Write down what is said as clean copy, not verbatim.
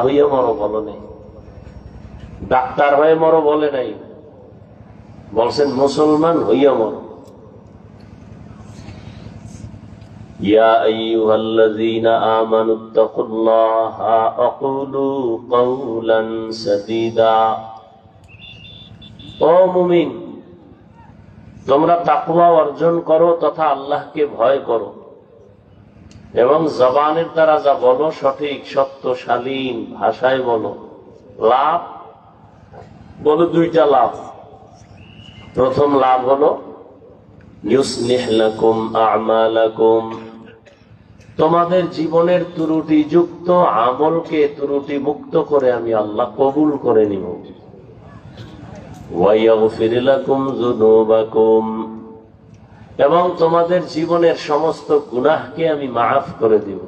হইয়া মরো বলো নেই, ডাক্তার হয়ে মরো বলে নাই, বলছেন মুসলমান হইয়া মরো। ইয়া আইয়ুহাল্লাযীনা আমানুত্তাকুল্লাহা ওয়াকুলু কাওলান সাদীদা। ও মুমিন, তোমরা তাকওয়া অর্জন করো তথা আল্লাহকে ভয় করো এবং জবানের দ্বারা যা বলো সঠিক সত্য শালীন ভাষায় বলো। লাভ বলো দুইটা লাভ। প্রথম লাভ হলো ইউসলিহ লাকুম আমালাকুম, তোমাদের জীবনের ত্রুটি যুক্ত আমলকে ত্রুটি মুক্ত করে আমি আল্লাহ কবুল করে নিব। ওয়া ইয়াগফির লাকুম যুনুবাকুম, এবং তোমাদের জীবনের সমস্ত গুনাহকে আমি মাফ করে দিব।